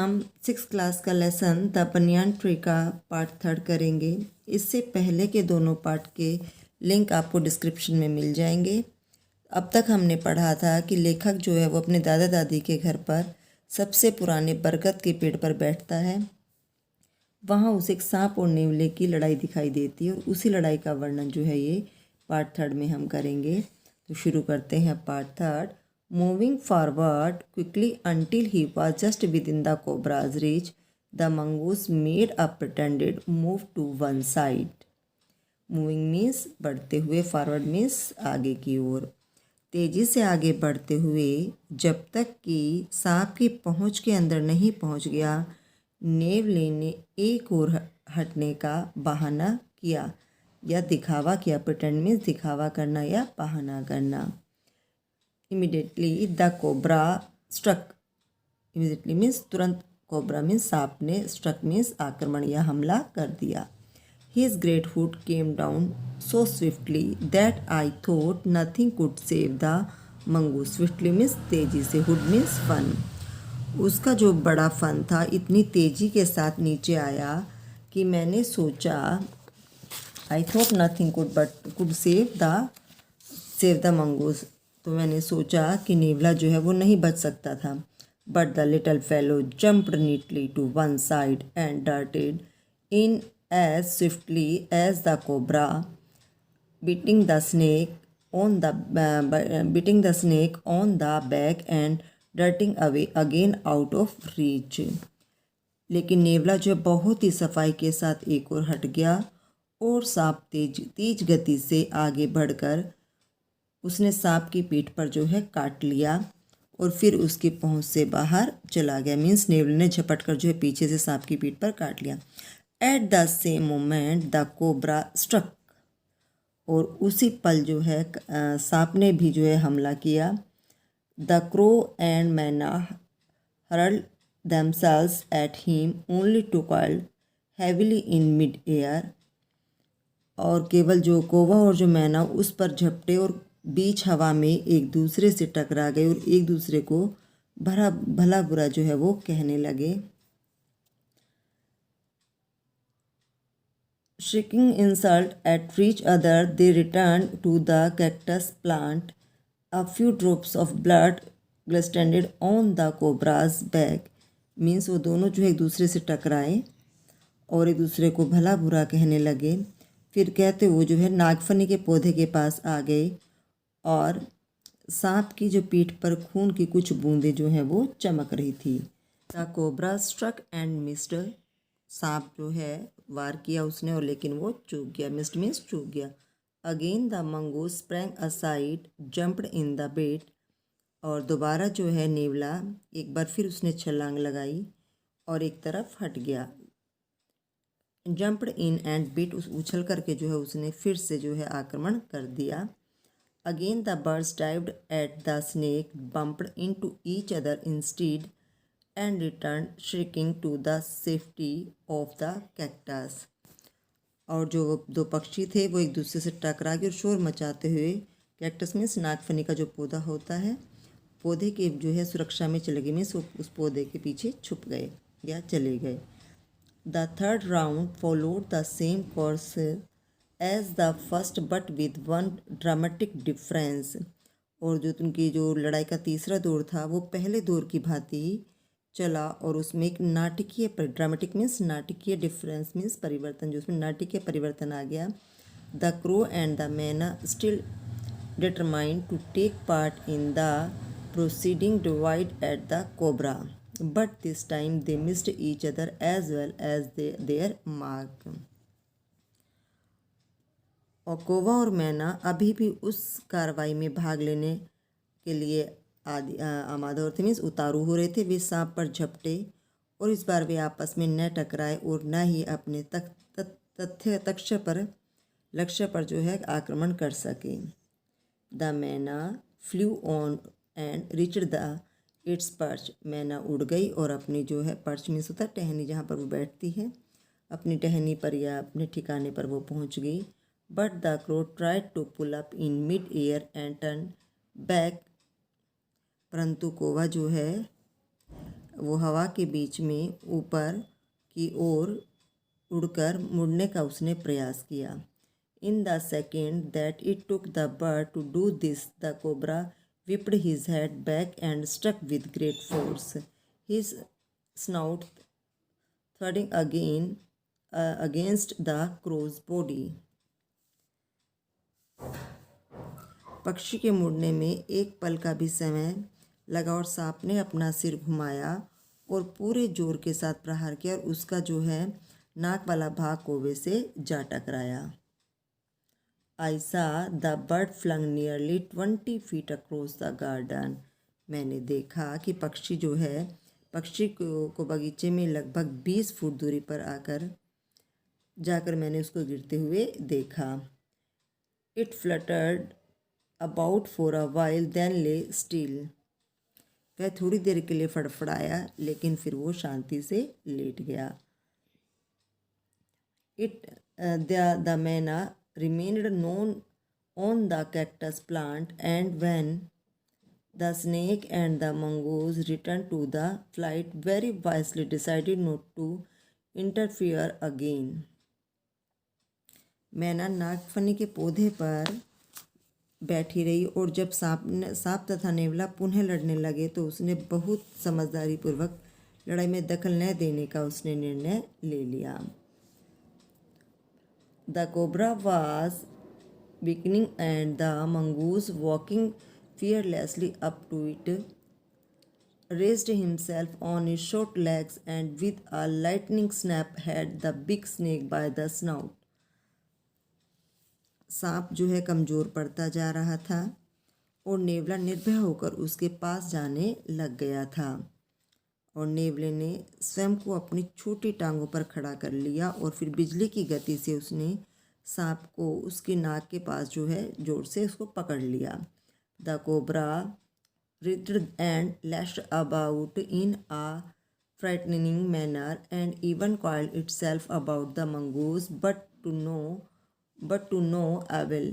हम 6 क्लास का lesson the banyan tree का पार्ट 3 करेंगे। इससे पहले के दोनों पार्ट के लिंक आपको डिस्क्रिप्शन में मिल जाएंगे। अब तक हमने पढ़ा था कि लेखक जो है वो अपने दादा दादी के घर पर सबसे पुराने बरगद के पेड़ पर बैठता है। वहाँ उसे एक सांप और नेवले की लड़ाई दिखाई देती है और उसी लड़ाई का वर्णन जो है ये पार्ट 3 में हम करेंगे। तो शुरू करते हैं part 3। Moving forward quickly until he was just within the cobra's reach, the mongoose made a pretended move to one side. Moving means बढ़ते हुए, फॉरवर्ड मीन्स आगे की ओर। तेजी से आगे बढ़ते हुए जब तक कि सांप की पहुंच के अंदर नहीं पहुंच गया, नेवले ने एक ओर हटने का बहाना किया या दिखावा किया। प्रिटेंड मीन्स दिखावा करना या बहाना करना। Immediately the cobra struck, immediately means तुरंत, कोबरा मीन्स सांप ने, स्ट्रक मीन्स आक्रमण या हमला कर दिया। His great hood came down so swiftly that I thought nothing could save the mongoose. Swiftly means तेजी से, hood means फन। उसका जो बड़ा फन था इतनी तेजी के साथ नीचे आया कि मैंने सोचा, I thought nothing could save the mongoose, तो मैंने सोचा कि नेवला जो है वो नहीं बच सकता था। But the little fellow jumped neatly to one side and darted in as swiftly as the cobra, beating the snake on the back and darting away again out of reach. लेकिन नेवला जो बहुत ही सफाई के साथ एक और हट गया और सांप तेज गति से आगे बढ़कर उसने सांप की पीठ पर जो है काट लिया और फिर उसकी पहुंच से बाहर चला गया। मीन्स नेवले ने झपट कर जो है पीछे से सांप की पीठ पर काट लिया। At the same moment the cobra struck, और उसी पल जो है सांप ने भी जो है हमला किया। द क्रो एंड मैना hurled themselves at him only to coil heavily in mid air, और केवल जो कौवा और जो मैना उस पर झपटे और बीच हवा में एक दूसरे से टकरा गए और एक दूसरे को भला बुरा जो है वो कहने लगे। Shrieking insult at each other, they returned to the cactus plant. A few drops of blood glistened on the cobra's back. Means वो दोनों जो है एक दूसरे से टकराए और एक दूसरे को भला बुरा कहने लगे। फिर कहते वो जो है नागफनी के पौधे के पास आ गए और सांप की जो पीठ पर खून की कुछ बूंदें जो हैं वो चमक रही थी। The cobra struck and missed, सांप जो है वार किया उसने और लेकिन वो चूक गया। मिस्ड मीन्स चूक गया। Again the mongoose sprang aside jumped in the bait, और दोबारा जो है नेवला एक बार फिर उसने छलांग लगाई और एक तरफ हट गया। जंप्ड इन एंड बीट, उछल करके जो है उसने फिर से जो है आक्रमण कर दिया। Again the birds dived at the snake, bumped into each other instead and return shrieking to the safety of the cactus, और जो दो पक्षी थे वो एक दूसरे से टकरा गए और शोर मचाते हुए, कैक्टस मीन्स नागफनी का जो पौधा होता है, पौधे के जो है सुरक्षा में चले गए। मीन्स उस पौधे के पीछे छुप गए या चले गए। The third round followed the same course as the first but with one dramatic difference, और जो उनकी जो लड़ाई का तीसरा दौर था वो पहले दौर की भांति चला और उसमें एक नाटकीय, ड्रामेटिक मीन्स नाटकीय, डिफरेंस मीन्स परिवर्तन, जो उसमें नाटकीय परिवर्तन आ गया। The crow and the myna still determined to take part in the proceeding divide at the cobra, but this time they missed each other as well as their mark. और कौवा और मैना अभी भी उस कार्रवाई में भाग लेने के लिए आमादा और थे, मीन्स उतारू हो रहे थे। वे सांप पर झपटे और इस बार वे आपस में न टकराए और न ही अपने लक्ष्य पर जो है आक्रमण कर सके। The myna flew on and reached the its perch, मैना उड़ गई और अपनी जो है पर्च मीन्स होता है टहनी, जहाँ पर वो बैठती है, अपनी टहनी पर या अपने ठिकाने पर वो पहुँच गई। But the crow tried to pull up in mid air and turn back, परंतु कौवा जो है वो हवा के बीच में ऊपर की ओर उड़कर मुड़ने का उसने प्रयास किया। In the second that it took the bird to do this, the cobra whipped his head back and struck with great force, his snout thudding against the crow's body. पक्षी के मुड़ने में एक पल का भी समय लगा और सांप ने अपना सिर घुमाया और पूरे जोर के साथ प्रहार किया और उसका जो है नाक वाला भाग कोवे से जा टकराया। I saw the bird flung nearly 20 feet across the garden. मैंने देखा कि पक्षी को बगीचे में लगभग 20 फुट दूरी पर जाकर मैंने उसको गिरते हुए देखा। It fluttered about for a while, then lay still. वह थोड़ी देर के लिए फड़फड़ाया लेकिन फिर वो शांति से लेट गया। The manna remained known on the cactus plant, and when the snake and the mongoose returned to the flight, very wisely decided not to interfere again. मैना नागफनी के पौधे पर बैठी रही और जब सांप तथा नेवला पुनः लड़ने लगे तो उसने बहुत समझदारी पूर्वक लड़ाई में दखल न देने का उसने निर्णय ले लिया। The cobra was weakening and the mongoose, walking fearlessly up to it, raised himself on his short legs and with a lightning snap had the big snake by the snout. सांप जो है कमज़ोर पड़ता जा रहा था और नेवला निर्भय होकर उसके पास जाने लग गया था और नेवले ने स्वयं को अपनी छोटी टांगों पर खड़ा कर लिया और फिर बिजली की गति से उसने सांप को उसकी नाक के पास जो है जोर से उसको पकड़ लिया। The cobra writhed and lashed about in a frightening manner and even coiled itself about the mongoose, but to no avail.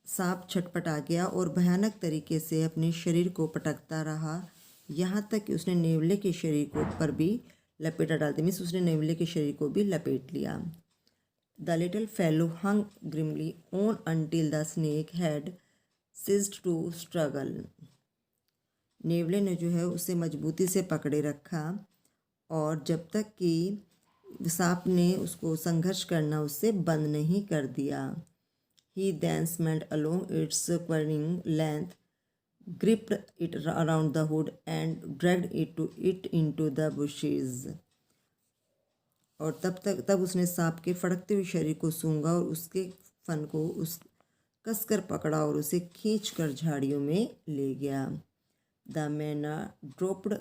सांप छटपटा गया और भयानक तरीके से अपने शरीर को पटकता रहा यहाँ तक कि उसने नेवले के शरीर को पर भी लपेटा डालते मीन्स उसने नेवले के शरीर को भी लपेट लिया। The little fellow hung grimly on until the snake had ceased to struggle. नेवले ने जो है उसे मजबूती से पकड़े रखा और जब तक कि सांप ने उसको संघर्ष करना उससे बंद नहीं कर दिया। He then smelled along its quivering length, gripped it around the hood and dragged it into the bushes. और तब उसने सांप के फड़कते हुए शरीर को सूंघा और उसके फन को कसकर पकड़ा और उसे खींचकर झाड़ियों में ले गया। The manna dropped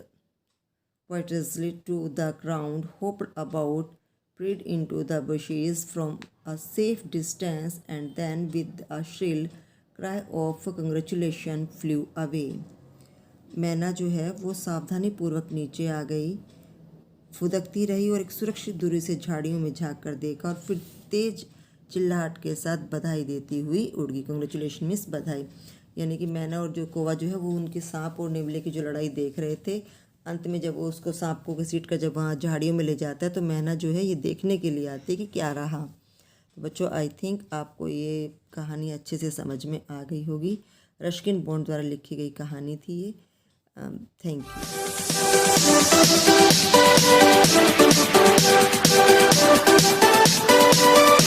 piteously to the ground, hopped about, peered into the bushes from a safe distance, and then with a shrill cry of congratulation flew away. मैना जो है वो सावधानी पूर्वक नीचे आ गई, फुदकती रही और एक सुरक्षित दूरी से झाड़ियों में झाँक कर देखा और फिर तेज चिल्लाहट के साथ बधाई देती हुई उड़ गई। कंग्रेचुलेशन मीन्स बधाई, यानी कि मैना और जो कौवा जो है वो उनके सांप और नेवले की जो लड़ाई देख रहे थे। अंत में जब वो उसको सांप को घसीट कर जब वहाँ झाड़ियों में ले जाता है तो मैना जो है ये देखने के लिए आती है कि क्या रहा। तो बच्चों आई थिंक आपको ये कहानी अच्छे से समझ में आ गई होगी। रस्किन बॉन्ड द्वारा लिखी गई कहानी थी ये। Thank you.